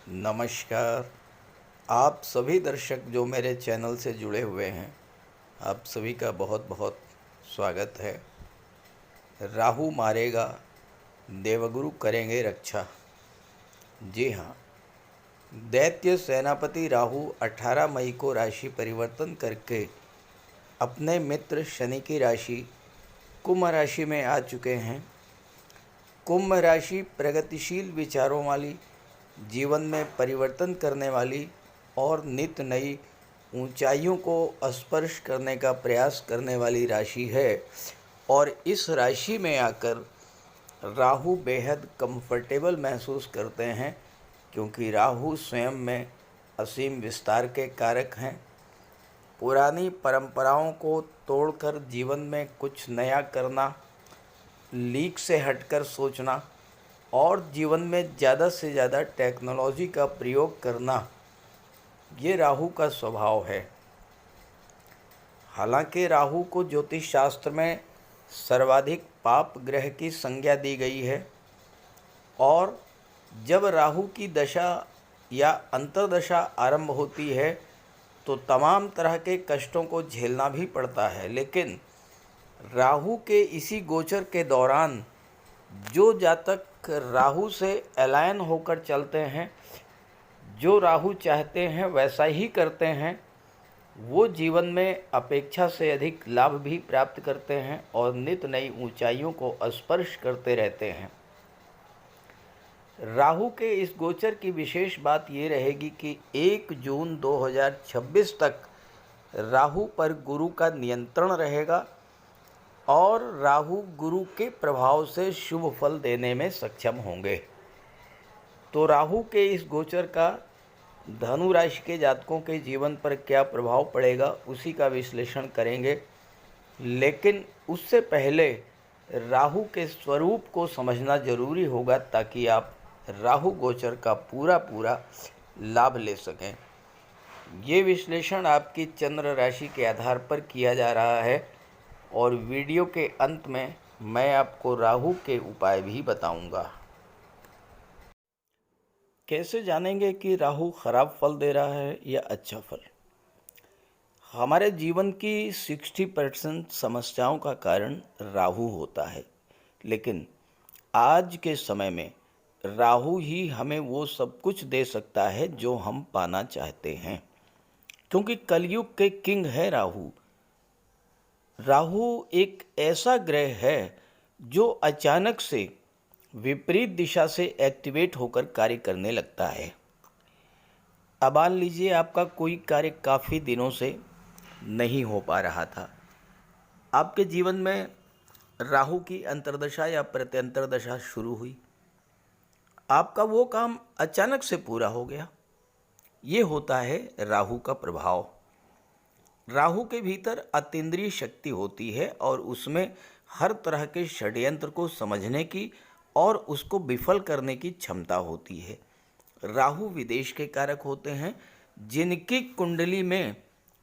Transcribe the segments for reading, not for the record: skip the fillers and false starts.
नमस्कार। आप सभी दर्शक जो मेरे चैनल से जुड़े हुए हैं, आप सभी का बहुत बहुत स्वागत है। राहु मारेगा, देवगुरु करेंगे रक्षा। जी हाँ, दैत्य सेनापति राहु 18 मई को राशि परिवर्तन करके अपने मित्र शनि की राशि कुंभ राशि में आ चुके हैं। कुंभ राशि प्रगतिशील विचारों वाली, जीवन में परिवर्तन करने वाली और नित नई ऊंचाइयों को स्पर्श करने का प्रयास करने वाली राशि है। और इस राशि में आकर राहु बेहद कंफर्टेबल महसूस करते हैं, क्योंकि राहु स्वयं में असीम विस्तार के कारक हैं। पुरानी परंपराओं को तोड़कर जीवन में कुछ नया करना, लीक से हटकर सोचना और जीवन में ज़्यादा से ज़्यादा टेक्नोलॉजी का प्रयोग करना, ये राहु का स्वभाव है। हालांकि राहु को ज्योतिष शास्त्र में सर्वाधिक पाप ग्रह की संज्ञा दी गई है, और जब राहु की दशा या अंतर्दशा आरंभ होती है तो तमाम तरह के कष्टों को झेलना भी पड़ता है। लेकिन राहु के इसी गोचर के दौरान जो जातक राहु से अलायन होकर चलते हैं, जो राहु चाहते हैं वैसा ही करते हैं, वो जीवन में अपेक्षा से अधिक लाभ भी प्राप्त करते हैं और नित नई ऊंचाइयों को स्पर्श करते रहते हैं। राहु के इस गोचर की विशेष बात ये रहेगी कि 1 जून 2026 तक राहु पर गुरु का नियंत्रण रहेगा और राहु गुरु के प्रभाव से शुभ फल देने में सक्षम होंगे। तो राहु के इस गोचर का धनु राशि के जातकों के जीवन पर क्या प्रभाव पड़ेगा, उसी का विश्लेषण करेंगे। लेकिन उससे पहले राहु के स्वरूप को समझना जरूरी होगा, ताकि आप राहु गोचर का पूरा लाभ ले सकें। ये विश्लेषण आपकी चंद्र राशि के आधार पर किया जा रहा है और वीडियो के अंत में मैं आपको राहु के उपाय भी बताऊंगा। कैसे जानेंगे कि राहु खराब फल दे रहा है या अच्छा फल? हमारे जीवन की 60% समस्याओं का कारण राहु होता है, लेकिन आज के समय में राहु ही हमें वो सब कुछ दे सकता है जो हम पाना चाहते हैं, क्योंकि कलयुग के किंग है राहु। राहु एक ऐसा ग्रह है जो अचानक से विपरीत दिशा से एक्टिवेट होकर कार्य करने लगता है। अब मान लीजिए आपका कोई कार्य काफ़ी दिनों से नहीं हो पा रहा था, आपके जीवन में राहु की अंतर्दशा या प्रत्यंतर दशा शुरू हुई, आपका वो काम अचानक से पूरा हो गया। ये होता है राहु का प्रभाव। राहु के भीतर अतीन्द्रिय शक्ति होती है और उसमें हर तरह के षड्यंत्र को समझने की और उसको विफल करने की क्षमता होती है। राहु विदेश के कारक होते हैं। जिनकी कुंडली में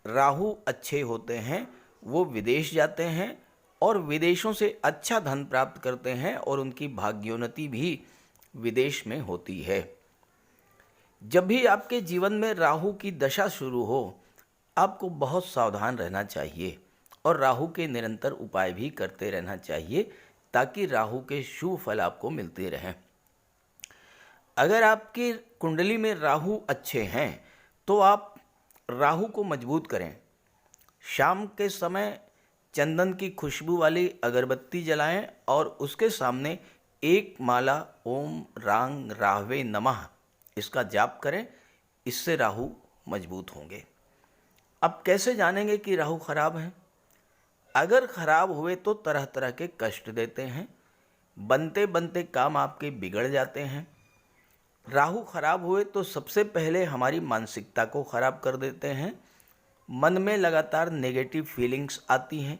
राहु अच्छे होते हैं वो विदेश जाते हैं और विदेशों से अच्छा धन प्राप्त करते हैं, और उनकी भाग्योन्नति भी विदेश में होती है। जब भी आपके जीवन में राहु की दशा शुरू हो, आपको बहुत सावधान रहना चाहिए और राहु के निरंतर उपाय भी करते रहना चाहिए, ताकि राहु के शुभ फल आपको मिलते रहें। अगर आपकी कुंडली में राहु अच्छे हैं तो आप राहु को मजबूत करें। शाम के समय चंदन की खुशबू वाली अगरबत्ती जलाएं और उसके सामने एक माला ओम रांग राहवे नमः इसका जाप करें। इससे राहु मजबूत होंगे। अब कैसे जानेंगे कि राहु खराब है? अगर खराब हुए तो तरह तरह के कष्ट देते हैं, बनते बनते काम आपके बिगड़ जाते हैं। राहु खराब हुए तो सबसे पहले हमारी मानसिकता को खराब कर देते हैं। मन में लगातार नेगेटिव फीलिंग्स आती हैं,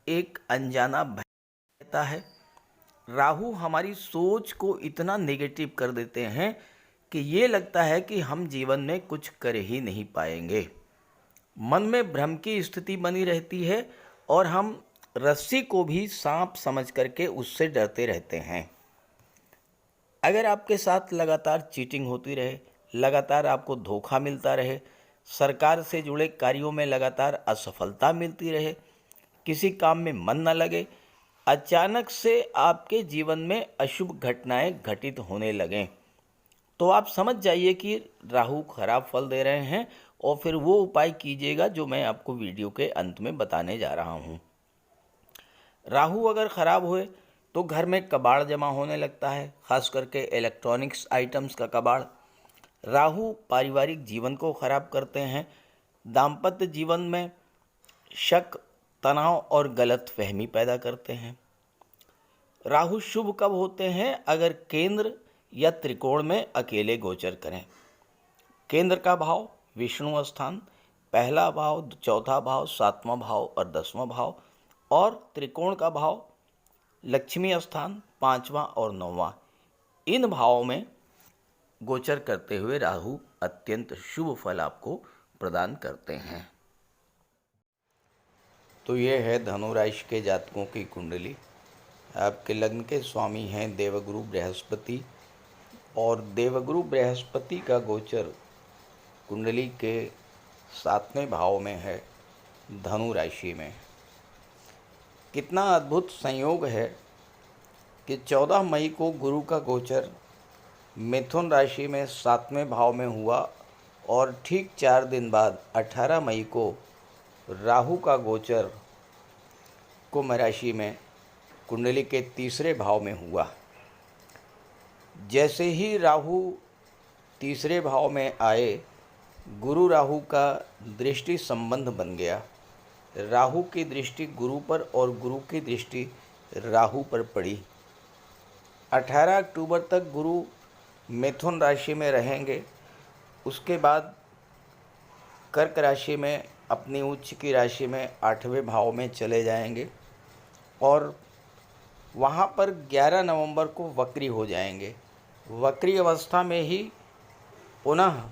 एक अनजाना भय रहता है। राहु हमारी सोच को इतना नेगेटिव कर देते हैं कि ये लगता है कि हम जीवन में कुछ कर ही नहीं पाएंगे। मन में भ्रम की स्थिति बनी रहती है और हम रस्सी को भी सांप समझ करके उससे डरते रहते हैं। अगर आपके साथ लगातार चीटिंग होती रहे, लगातार आपको धोखा मिलता रहे, सरकार से जुड़े कार्यों में लगातार असफलता मिलती रहे, किसी काम में मन न लगे, अचानक से आपके जीवन में अशुभ घटनाएं घटित होने लगें, तो आप समझ जाइए कि राहु खराब फल दे रहे हैं और फिर वो उपाय कीजिएगा जो मैं आपको वीडियो के अंत में बताने जा रहा हूँ। राहु अगर खराब हुए तो घर में कबाड़ जमा होने लगता है, खास करके इलेक्ट्रॉनिक्स आइटम्स का कबाड़। राहु पारिवारिक जीवन को खराब करते हैं, दाम्पत्य जीवन में शक, तनाव और गलतफहमी पैदा करते हैं। राहु शुभ कब होते हैं? अगर केंद्र या त्रिकोण में अकेले गोचर करें। केंद्र का भाव विष्णु स्थान, पहला भाव, चौथा भाव, सातवां भाव और 10वां भाव, और त्रिकोण का भाव लक्ष्मी स्थान, 5वां और 9वां, इन भावों में गोचर करते हुए राहु अत्यंत शुभ फल आपको प्रदान करते हैं। तो ये है धनु राशि के जातकों की कुंडली। आपके लग्न के स्वामी हैं देवगुरु बृहस्पति, और देवगुरु बृहस्पति का गोचर कुंडली के 7वें भाव में है, धनु राशि में। कितना अद्भुत संयोग है कि 14 मई को गुरु का गोचर मिथुन राशि में 7वें भाव में हुआ और ठीक 4 दिन बाद 18 मई को राहु का गोचर कुंभ राशि में कुंडली के 3रे भाव में हुआ। जैसे ही राहु 3रे भाव में आए, गुरु राहु का दृष्टि संबंध बन गया। राहु की दृष्टि गुरु पर और गुरु की दृष्टि राहु पर पड़ी। 18 अक्टूबर तक गुरु मिथुन राशि में रहेंगे, उसके बाद कर्क राशि में अपनी उच्च की राशि में 8वें भाव में चले जाएंगे और वहाँ पर 11 नवंबर को वक्री हो जाएंगे। वक्री अवस्था में ही पुनः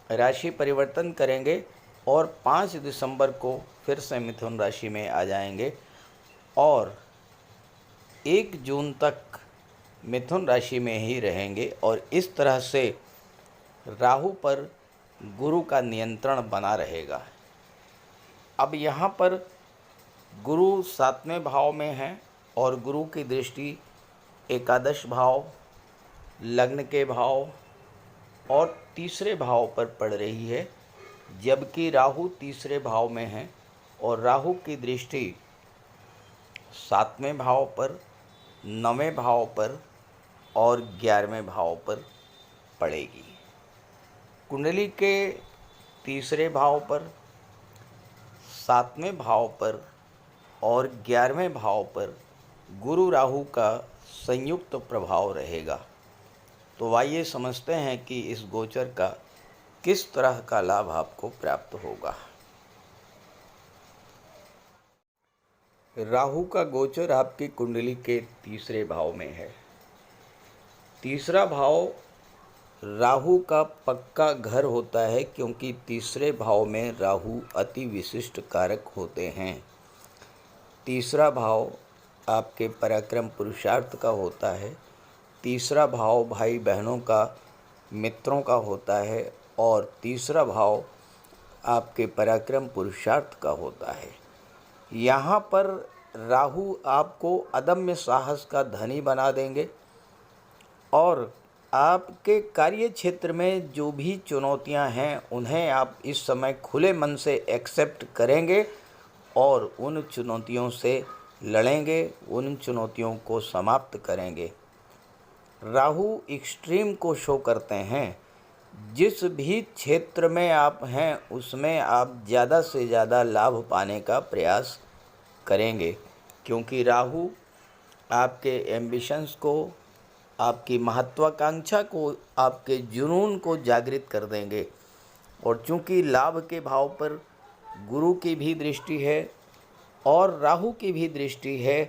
राशि परिवर्तन करेंगे और 5 दिसंबर को फिर से मिथुन राशि में आ जाएंगे और 1 जून तक मिथुन राशि में ही रहेंगे। और इस तरह से राहु पर गुरु का नियंत्रण बना रहेगा। अब यहाँ पर गुरु 7वें भाव में हैं और गुरु की दृष्टि एकादश भाव, लग्न के भाव और 3रे भाव पर पड़ रही है, जबकि राहु 3रे भाव में है और राहु की दृष्टि 7वें भाव पर, 9वें भाव पर और 11वें भाव पर पड़ेगी। कुंडली के 3रे भाव पर, 7वें भाव पर और 11वें भाव पर गुरु राहु का संयुक्त प्रभाव रहेगा। तो आइए समझते हैं कि इस गोचर का किस तरह का लाभ आपको प्राप्त होगा। राहु का गोचर आपकी कुंडली के 3रे भाव में है। 3रा भाव राहु का पक्का घर होता है, क्योंकि 3रे भाव में राहु अति विशिष्ट कारक होते हैं। 3रा भाव आपके पराक्रम पुरुषार्थ का होता है। 3रा भाव भाई बहनों का, मित्रों का होता है और 3रा भाव आपके पराक्रम पुरुषार्थ का होता है। यहाँ पर राहु आपको अदम्य साहस का धनी बना देंगे और आपके कार्य क्षेत्र में जो भी चुनौतियां हैं उन्हें आप इस समय खुले मन से एक्सेप्ट करेंगे और उन चुनौतियों से लड़ेंगे, उन चुनौतियों को समाप्त करेंगे। राहु एक्सट्रीम को शो करते हैं। जिस भी क्षेत्र में आप हैं उसमें आप ज़्यादा से ज़्यादा लाभ पाने का प्रयास करेंगे, क्योंकि राहु आपके एम्बिशंस को, आपकी महत्वाकांक्षा को, आपके जुनून को जागृत कर देंगे। और चूंकि लाभ के भाव पर गुरु की भी दृष्टि है और राहु की भी दृष्टि है,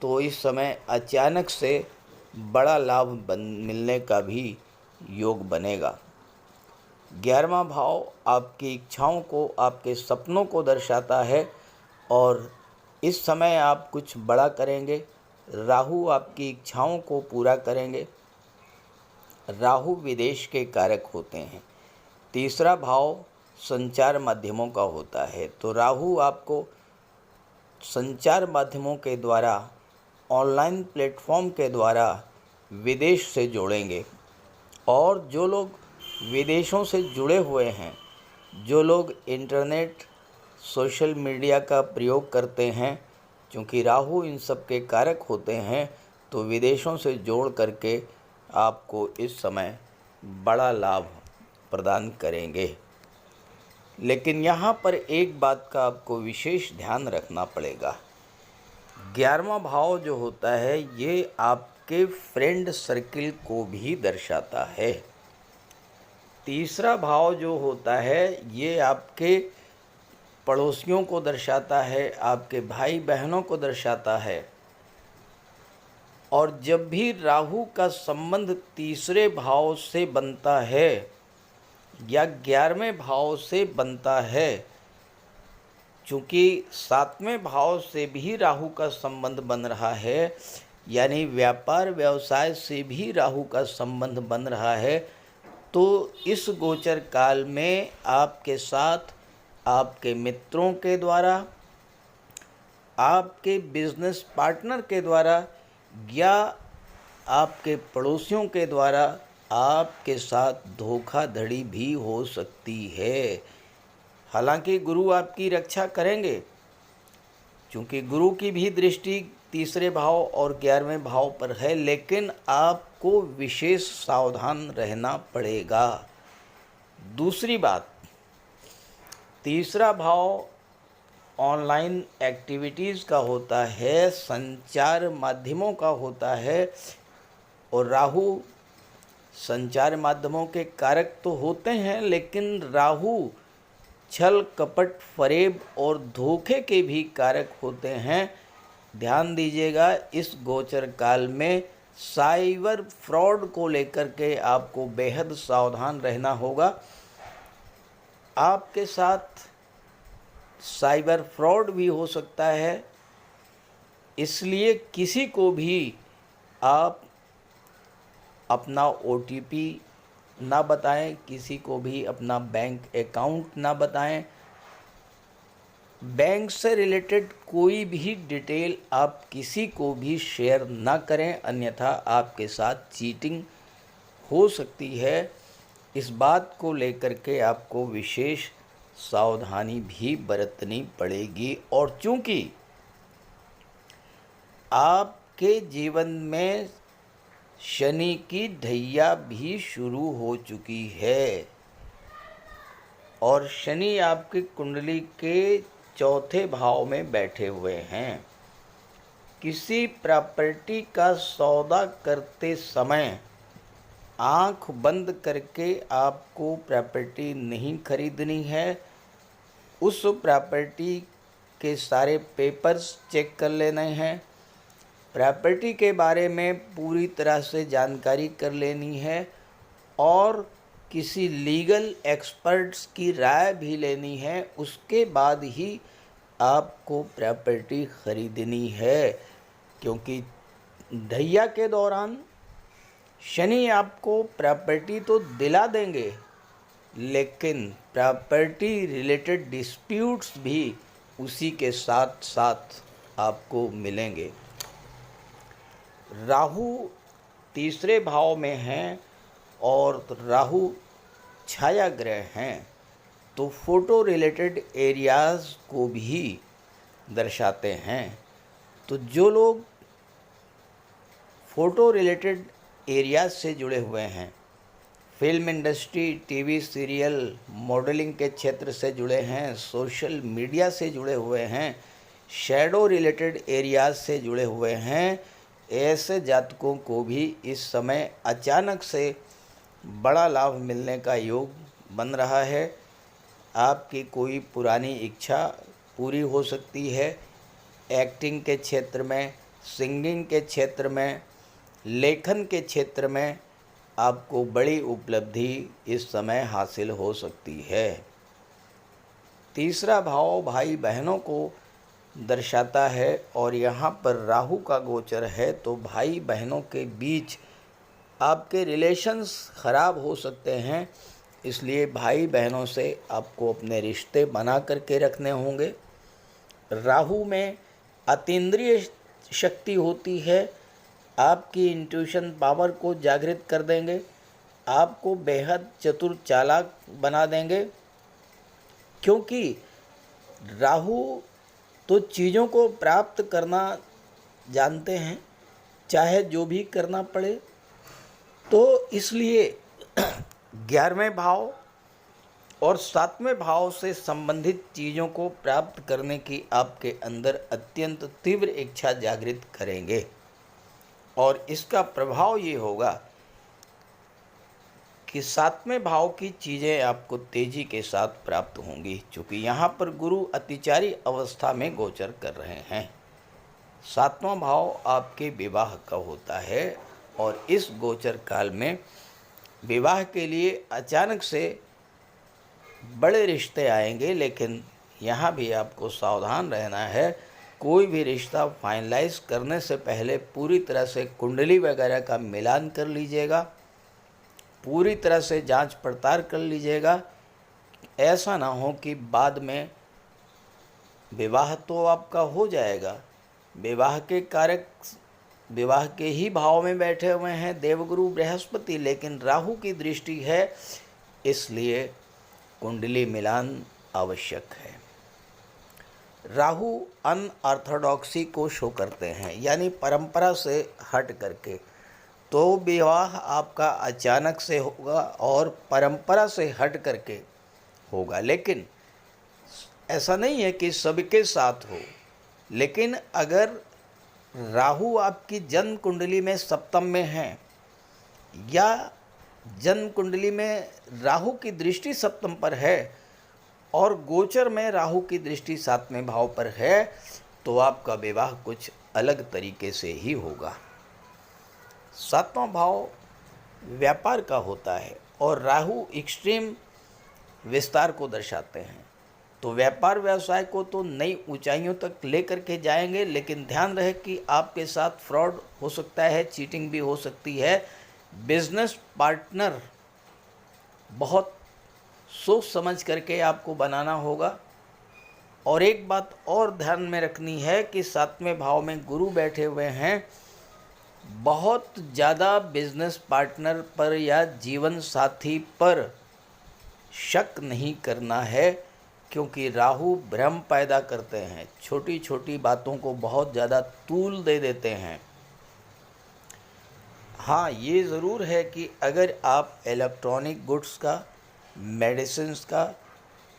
तो इस समय अचानक से बड़ा लाभ मिलने का भी योग बनेगा। 11वां भाव आपकी इच्छाओं को, आपके सपनों को दर्शाता है और इस समय आप कुछ बड़ा करेंगे। राहु आपकी इच्छाओं को पूरा करेंगे। राहु विदेश के कारक होते हैं। तीसरा भाव संचार माध्यमों का होता है, तो राहु आपको संचार माध्यमों के द्वारा, ऑनलाइन प्लेटफॉर्म के द्वारा विदेश से जोड़ेंगे। और जो लोग विदेशों से जुड़े हुए हैं, जो लोग इंटरनेट, सोशल मीडिया का प्रयोग करते हैं, क्योंकि राहु इन सब के कारक होते हैं, तो विदेशों से जोड़ करके आपको इस समय बड़ा लाभ प्रदान करेंगे। लेकिन यहाँ पर एक बात का आपको विशेष ध्यान रखना पड़ेगा। 11वां भाव जो होता है ये आपके फ्रेंड सर्किल को भी दर्शाता है। तीसरा भाव जो होता है ये आपके पड़ोसियों को दर्शाता है, आपके भाई बहनों को दर्शाता है। और जब भी राहु का संबंध तीसरे भाव से बनता है या 11वें भाव से बनता है, चूँकि 7वें भाव से भी राहु का संबंध बन रहा है, यानी व्यापार व्यवसाय से भी राहु का संबंध बन रहा है, तो इस गोचर काल में आपके साथ आपके मित्रों के द्वारा, आपके बिजनेस पार्टनर के द्वारा या आपके पड़ोसियों के द्वारा आपके साथ धोखाधड़ी भी हो सकती है। हालांकि गुरु आपकी रक्षा करेंगे, क्योंकि गुरु की भी दृष्टि तीसरे भाव और 11वें भाव पर है, लेकिन आपको विशेष सावधान रहना पड़ेगा। दूसरी बात, तीसरा भाव ऑनलाइन एक्टिविटीज़ का होता है, संचार माध्यमों का होता है। और राहु संचार माध्यमों के कारक तो होते हैं, लेकिन राहु छल कपट फरेब और धोखे के भी कारक होते हैं। ध्यान दीजिएगा, इस गोचर काल में साइबर फ्रॉड को लेकर के आपको बेहद सावधान रहना होगा। आपके साथ साइबर फ्रॉड भी हो सकता है, इसलिए किसी को भी आप अपना OTP ना बताएं, किसी को भी अपना बैंक अकाउंट ना बताएं। बैंक से रिलेटेड कोई भी डिटेल आप किसी को भी शेयर ना करें, अन्यथा आपके साथ चीटिंग हो सकती है। इस बात को लेकर के आपको विशेष सावधानी भी बरतनी पड़ेगी। और चूंकि आपके जीवन में शनि की ढैया भी शुरू हो चुकी है और शनि आपकी कुंडली के चौथे भाव में बैठे हुए हैं, किसी प्रॉपर्टी का सौदा करते समय आंख बंद करके आपको प्रॉपर्टी नहीं खरीदनी है। उस प्रॉपर्टी के सारे पेपर्स चेक कर लेने हैं, प्रॉपर्टी के बारे में पूरी तरह से जानकारी कर लेनी है और किसी लीगल एक्सपर्ट्स की राय भी लेनी है। उसके बाद ही आपको प्रॉपर्टी खरीदनी है, क्योंकि ढैया के दौरान शनि आपको प्रॉपर्टी तो दिला देंगे, लेकिन प्रॉपर्टी रिलेटेड डिस्प्यूट्स भी उसी के साथ साथ आपको मिलेंगे। राहु तीसरे भाव में हैं और राहु छाया ग्रह हैं, तो फोटो रिलेटेड एरियाज़ को भी दर्शाते हैं। तो जो लोग फ़ोटो रिलेटेड एरियाज से जुड़े हुए हैं, film industry, TV serial, modelling के क्षेत्र से जुड़े हैं, सोशल मीडिया से जुड़े हुए हैं, शैडो रिलेटेड एरियाज से जुड़े हुए हैं, ऐसे जातकों को भी इस समय अचानक से बड़ा लाभ मिलने का योग बन रहा है। आपकी कोई पुरानी इच्छा पूरी हो सकती है। एक्टिंग के क्षेत्र में, सिंगिंग के क्षेत्र में, लेखन के क्षेत्र में आपको बड़ी उपलब्धि इस समय हासिल हो सकती है। तीसरा भाव भाई बहनों को दर्शाता है और यहाँ पर राहु का गोचर है, तो भाई बहनों के बीच आपके रिलेशंस ख़राब हो सकते हैं, इसलिए भाई बहनों से आपको अपने रिश्ते बना करके रखने होंगे। राहु में अतीन्द्रिय शक्ति होती है, आपकी इंट्यूशन पावर को जागृत कर देंगे, आपको बेहद चतुर चालाक बना देंगे, क्योंकि राहु तो चीज़ों को प्राप्त करना जानते हैं, चाहे जो भी करना पड़े। तो इसलिए 11वें भाव और 7वें भाव से संबंधित चीज़ों को प्राप्त करने की आपके अंदर अत्यंत तीव्र इच्छा जागृत करेंगे, और इसका प्रभाव ये होगा कि 7वें भाव की चीज़ें आपको तेजी के साथ प्राप्त होंगी, चूँकि यहाँ पर गुरु अतिचारी अवस्था में गोचर कर रहे हैं। 7वां भाव आपके विवाह का होता है, और इस गोचर काल में विवाह के लिए अचानक से बड़े रिश्ते आएंगे, लेकिन यहाँ भी आपको सावधान रहना है। कोई भी रिश्ता फाइनलाइज करने से पहले पूरी तरह से कुंडली वगैरह का मिलान कर लीजिएगा, पूरी तरह से जांच पड़ताल कर लीजिएगा। ऐसा ना हो कि बाद में विवाह तो आपका हो जाएगा, विवाह के कारक विवाह के ही भाव में बैठे हुए हैं देवगुरु बृहस्पति, लेकिन राहु की दृष्टि है, इसलिए कुंडली मिलान आवश्यक है। राहु अनऑर्थोडॉक्सी को शो करते हैं, यानी परंपरा से हट करके। तो विवाह आपका अचानक से होगा और परंपरा से हट करके होगा, लेकिन ऐसा नहीं है कि सबके साथ हो। लेकिन अगर राहु आपकी जन्म कुंडली में सप्तम में है, या जन्म कुंडली में राहु की दृष्टि सप्तम पर है और गोचर में राहु की दृष्टि 7वें भाव पर है, तो आपका विवाह कुछ अलग तरीके से ही होगा। 7वां भाव व्यापार का होता है और राहु एक्सट्रीम विस्तार को दर्शाते हैं। तो व्यापार व्यवसाय को तो नई ऊंचाइयों तक लेकर के जाएंगे, लेकिन ध्यान रहे कि आपके साथ फ्रॉड हो सकता है, चीटिंग भी हो सकती है। बिजनेस पार्टनर बहुत सोच समझ करके आपको बनाना होगा। और एक बात और ध्यान में रखनी है कि 7वें भाव में गुरु बैठे हुए हैं, बहुत ज़्यादा बिजनेस पार्टनर पर या जीवन साथी पर शक नहीं करना है, क्योंकि राहु भ्रम पैदा करते हैं, छोटी छोटी बातों को बहुत ज़्यादा तूल दे देते हैं। हाँ, ये ज़रूर है कि अगर आप इलेक्ट्रॉनिक गुड्स का, मेडिसिन्स का,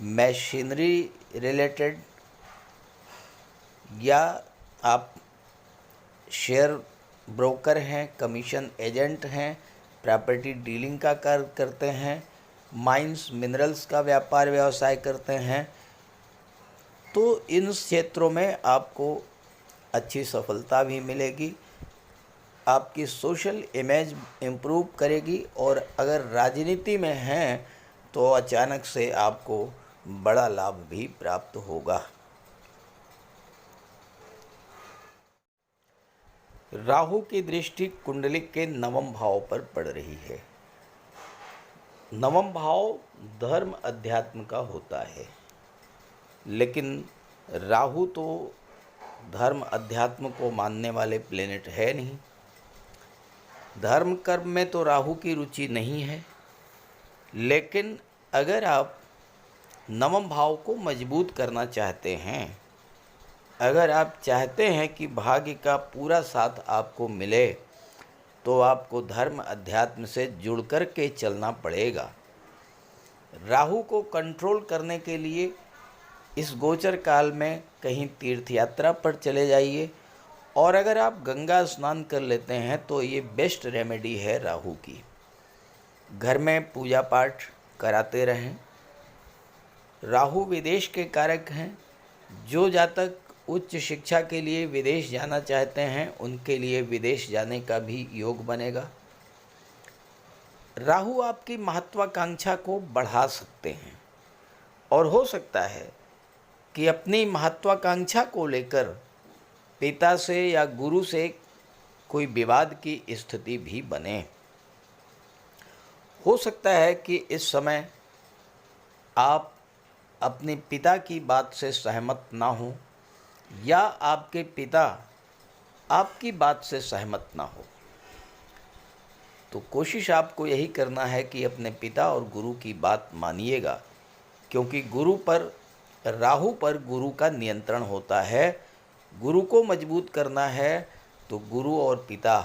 मशीनरी रिलेटेड, या आप शेयर ब्रोकर हैं, कमीशन एजेंट हैं, प्रॉपर्टी डीलिंग का कार्य करते हैं, माइंस मिनरल्स का व्यापार व्यवसाय करते हैं, तो इन क्षेत्रों में आपको अच्छी सफलता भी मिलेगी, आपकी सोशल इमेज इम्प्रूव करेगी। और अगर राजनीति में हैं तो अचानक से आपको बड़ा लाभ भी प्राप्त होगा। राहु की दृष्टि कुंडली के 9वें भाव पर पड़ रही है। 9वां भाव धर्म अध्यात्म का होता है, लेकिन राहु तो धर्म अध्यात्म को मानने वाले प्लेनेट है नहीं। धर्म कर्म में तो राहु की रुचि नहीं है, लेकिन अगर आप 9वें भाव को मजबूत करना चाहते हैं, अगर आप चाहते हैं कि भाग्य का पूरा साथ आपको मिले, तो आपको धर्म अध्यात्म से जुड़ कर के चलना पड़ेगा। राहु को कंट्रोल करने के लिए इस गोचर काल में कहीं तीर्थ यात्रा पर चले जाइए, और अगर आप गंगा स्नान कर लेते हैं तो ये बेस्ट रेमेडी है राहु की। घर में पूजा पाठ कराते रहें। राहु विदेश के कारक हैं। जो जातक उच्च शिक्षा के लिए विदेश जाना चाहते हैं, उनके लिए विदेश जाने का भी योग बनेगा। राहु आपकी महत्वाकांक्षा को बढ़ा सकते हैं, और हो सकता है कि अपनी महत्वाकांक्षा को लेकर पिता से या गुरु से कोई विवाद की स्थिति भी बने। हो सकता है कि इस समय आप अपने पिता की बात से सहमत ना हो या आपके पिता आपकी बात से सहमत ना हो। तो कोशिश आपको यही करना है कि अपने पिता और गुरु की बात मानिएगा, क्योंकि राहु पर गुरु का नियंत्रण होता है। गुरु को मजबूत करना है तो गुरु और पिता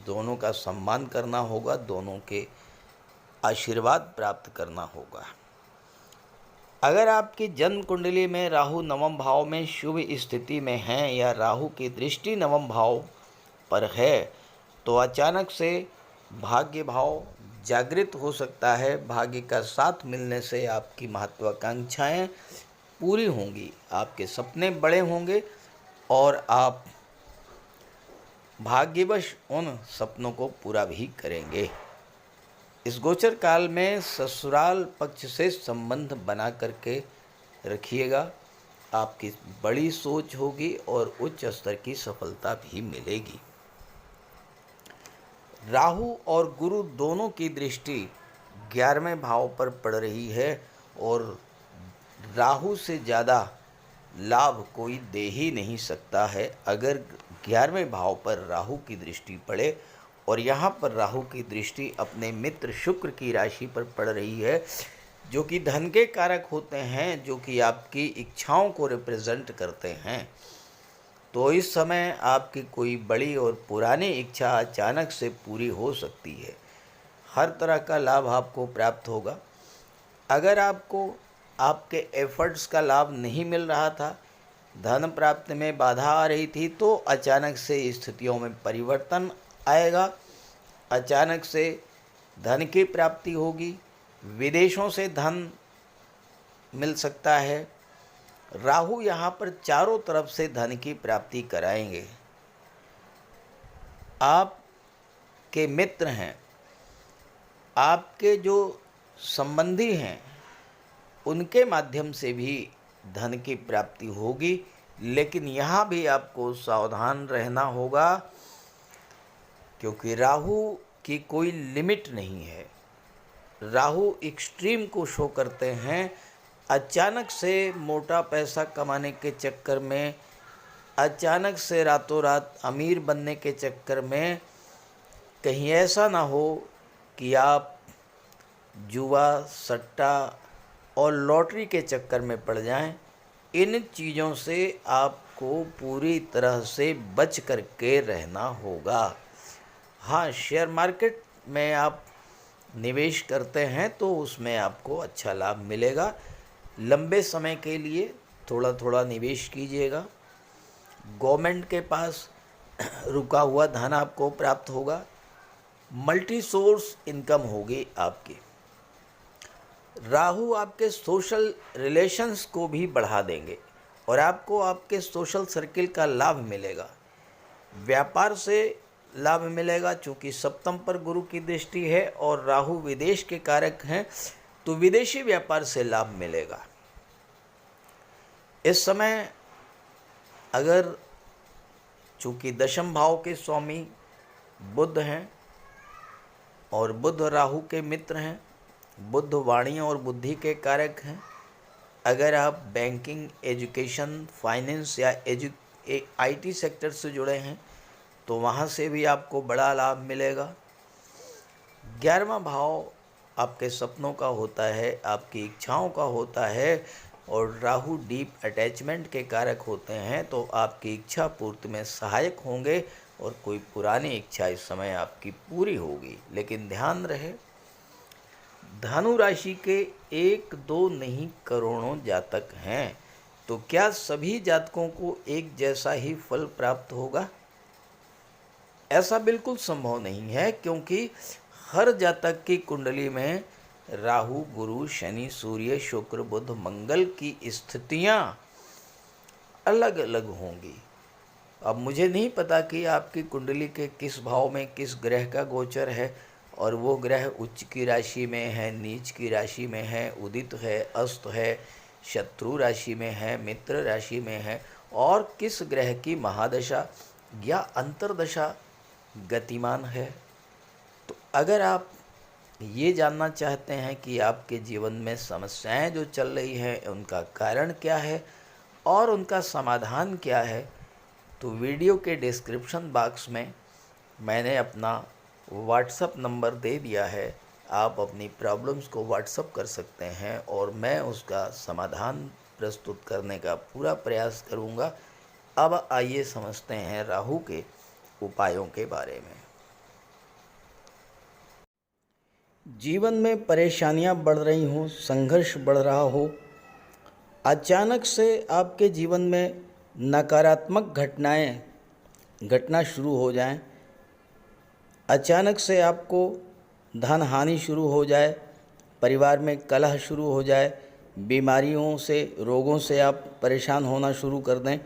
दोनों का सम्मान करना होगा, दोनों के आशीर्वाद प्राप्त करना होगा। अगर आपकी जन्म कुंडली में राहु नवम भाव में शुभ स्थिति में है या राहु की दृष्टि नवम भाव पर है, तो अचानक से भाग्य भाव जागृत हो सकता है। भाग्य का साथ मिलने से आपकी महत्वाकांक्षाएं पूरी होंगी, आपके सपने बड़े होंगे और आप भाग्यवश उन सपनों को पूरा भी करेंगे। इस गोचर काल में ससुराल पक्ष से संबंध बना करके रखिएगा। आपकी बड़ी सोच होगी और उच्च स्तर की सफलता भी मिलेगी। राहु और गुरु दोनों की दृष्टि 11वें भाव पर पड़ रही है और राहु से ज़्यादा लाभ कोई दे ही नहीं सकता है। अगर 11वें भाव पर राहु की दृष्टि पड़े और यहाँ पर राहु की दृष्टि अपने मित्र शुक्र की राशि पर पड़ रही है, जो कि धन के कारक होते हैं, जो कि आपकी इच्छाओं को रिप्रेजेंट करते हैं, तो इस समय आपकी कोई बड़ी और पुरानी इच्छा अचानक से पूरी हो सकती है। हर तरह का लाभ आपको प्राप्त होगा। अगर आपको आपके एफर्ट्स का लाभ नहीं मिल रहा था, धन प्राप्ति में बाधा आ रही थी, तो अचानक से स्थितियों में परिवर्तन आएगा। अचानक से धन की प्राप्ति होगी, विदेशों से धन मिल सकता है। राहु यहाँ पर चारों तरफ से धन की प्राप्ति कराएंगे। आपके मित्र हैं, आपके जो संबंधी हैं, उनके माध्यम से भी धन की प्राप्ति होगी, लेकिन यहाँ भी आपको सावधान रहना होगा, क्योंकि राहु की कोई लिमिट नहीं है। राहु एक्सट्रीम को शो करते हैं। अचानक से मोटा पैसा कमाने के चक्कर में, अचानक से रातों रात अमीर बनने के चक्कर में कहीं ऐसा ना हो कि आप जुआ, सट्टा और लॉटरी के चक्कर में पड़ जाएं। इन चीज़ों से आपको पूरी तरह से बच कर के रहना होगा। हाँ, शेयर मार्केट में आप निवेश करते हैं तो उसमें आपको अच्छा लाभ मिलेगा। लंबे समय के लिए थोड़ा थोड़ा निवेश कीजिएगा। गवर्नमेंट के पास रुका हुआ धन आपको प्राप्त होगा। मल्टी सोर्स इनकम होगी आपकी। राहु आपके सोशल रिलेशंस को भी बढ़ा देंगे और आपको आपके सोशल सर्किल का लाभ मिलेगा। व्यापार से लाभ मिलेगा, चूँकि सप्तम पर गुरु की दृष्टि है और राहु विदेश के कारक हैं, तो विदेशी व्यापार से लाभ मिलेगा। इस समय अगर चूँकि दशम भाव के स्वामी बुध हैं और बुध राहु के मित्र हैं, बुध वाणी और बुद्धि के कारक हैं, अगर आप बैंकिंग, एजुकेशन, फाइनेंस या IT सेक्टर से जुड़े हैं तो वहाँ से भी आपको बड़ा लाभ मिलेगा। 11वां भाव आपके सपनों का होता है, आपकी इच्छाओं का होता है और राहु डीप अटैचमेंट के कारक होते हैं, तो आपकी इच्छा पूर्ति में सहायक होंगे और कोई पुरानी इच्छा इस समय आपकी पूरी होगी। लेकिन ध्यान रहे, धनु राशि के 1-2 नहीं करोड़ों जातक हैं, तो क्या सभी जातकों को एक जैसा ही फल प्राप्त होगा? ऐसा बिल्कुल संभव नहीं है, क्योंकि हर जातक की कुंडली में राहु, गुरु, शनि, सूर्य, शुक्र, बुध, मंगल की स्थितियां अलग अलग होंगी। अब मुझे नहीं पता कि आपकी कुंडली के किस भाव में किस ग्रह का गोचर है और वो ग्रह उच्च की राशि में है, नीच की राशि में है, उदित है, अस्त है, शत्रु राशि में है, मित्र राशि में है, और किस ग्रह की महादशा या अंतर्दशा गतिमान है। तो अगर आप ये जानना चाहते हैं कि आपके जीवन में समस्याएं जो चल रही हैं उनका कारण क्या है और उनका समाधान क्या है, तो वीडियो के डिस्क्रिप्शन बॉक्स में मैंने अपना व्हाट्सअप नंबर दे दिया है। आप अपनी प्रॉब्लम्स को व्हाट्सअप कर सकते हैं और मैं उसका समाधान प्रस्तुत करने का पूरा प्रयास करूंगा। अब आइए समझते हैं राहु के उपायों के बारे में। जीवन में परेशानियां बढ़ रही हों, संघर्ष बढ़ रहा हो, अचानक से आपके जीवन में नकारात्मक घटनाएं घटना शुरू हो जाएं, अचानक से आपको धन हानि शुरू हो जाए, परिवार में कलह शुरू हो जाए, बीमारियों से, रोगों से आप परेशान होना शुरू कर दें,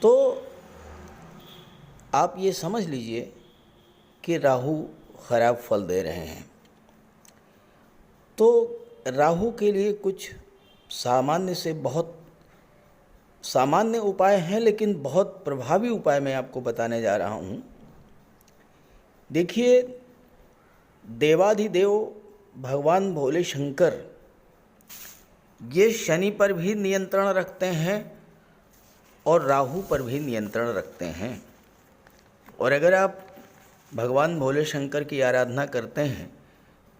तो आप ये समझ लीजिए कि राहु खराब फल दे रहे हैं। तो राहु के लिए कुछ सामान्य से बहुत सामान्य उपाय हैं, लेकिन बहुत प्रभावी उपाय मैं आपको बताने जा रहा हूँ। देखिए, देवाधिदेव भगवान भोले शंकर ये शनि पर भी नियंत्रण रखते हैं और राहु पर भी नियंत्रण रखते हैं। और अगर आप भगवान भोले शंकर की आराधना करते हैं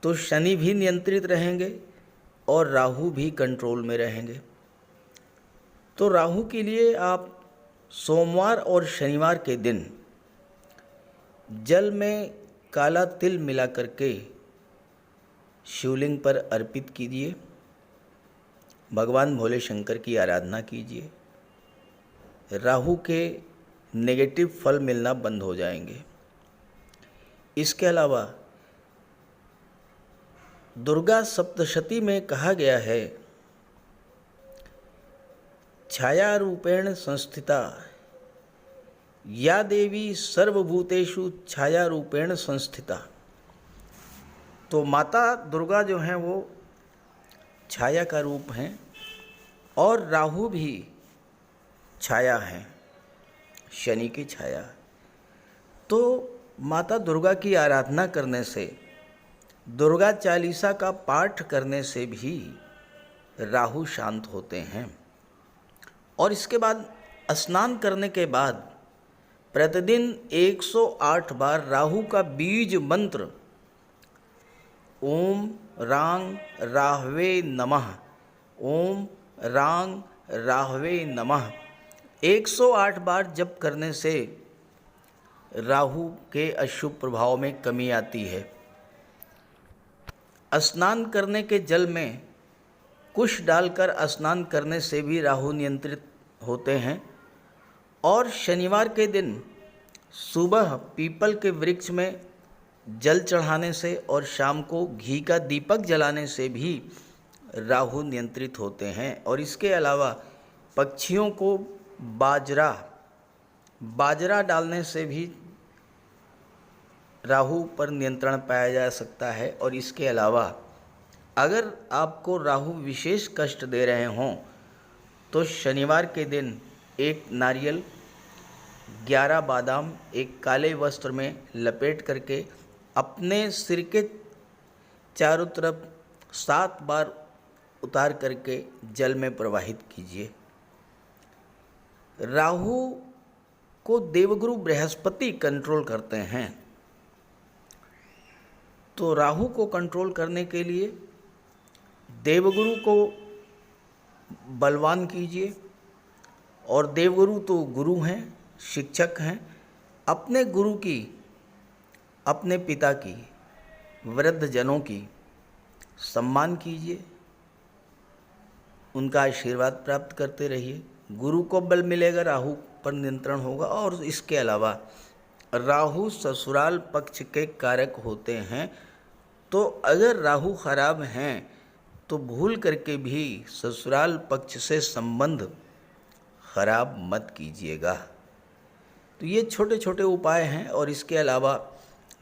तो शनि भी नियंत्रित रहेंगे और राहु भी कंट्रोल में रहेंगे। तो राहु के लिए आप सोमवार और शनिवार के दिन जल में काला तिल मिला करके शिवलिंग पर अर्पित कीजिए, भगवान भोले शंकर की आराधना कीजिए। राहु के नेगेटिव फल मिलना बंद हो जाएंगे। इसके अलावा दुर्गा सप्तशती में कहा गया है, छाया रूपेण संस्थिता या देवी सर्वभूतेषु छाया रूपेण संस्थिता। तो माता दुर्गा जो हैं वो छाया का रूप हैं और राहु भी छाया हैं, शनि की छाया। तो माता दुर्गा की आराधना करने से, दुर्गा चालीसा का पाठ करने से भी राहु शांत होते हैं। और इसके बाद स्नान करने के बाद प्रतिदिन 108 बार राहु का बीज मंत्र ओम रांग राहवे नमः, ओम रांग राहवे नमः 108 बार जप करने से राहु के अशुभ प्रभाव में कमी आती है। स्नान करने के जल में कुश डालकर स्नान करने से भी राहु नियंत्रित होते हैं। और शनिवार के दिन सुबह पीपल के वृक्ष में जल चढ़ाने से और शाम को घी का दीपक जलाने से भी राहु नियंत्रित होते हैं। और इसके अलावा पक्षियों को बाजरा डालने से भी राहु पर नियंत्रण पाया जा सकता है। और इसके अलावा अगर आपको राहु विशेष कष्ट दे रहे हों तो शनिवार के दिन एक नारियल, 11 बादाम एक काले वस्त्र में लपेट करके अपने सिर के चारों तरफ 7 बार उतार करके जल में प्रवाहित कीजिए। राहु को देवगुरु बृहस्पति कंट्रोल करते हैं। तो राहु को कंट्रोल करने के लिए देवगुरु को बलवान कीजिए। और देवगुरु तो गुरु हैं, शिक्षक हैं। अपने गुरु की, अपने पिता की, वृद्ध जनों की सम्मान कीजिए, उनका आशीर्वाद प्राप्त करते रहिए। गुरु को बल मिलेगा, राहु पर नियंत्रण होगा। और इसके अलावा राहु ससुराल पक्ष के कारक होते हैं। तो अगर राहु खराब हैं तो भूल करके भी ससुराल पक्ष से संबंध खराब मत कीजिएगा। तो ये छोटे छोटे उपाय हैं। और इसके अलावा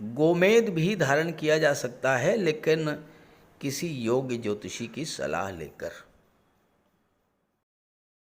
गोमेद भी धारण किया जा सकता है, लेकिन किसी योग्य ज्योतिषी की सलाह लेकर।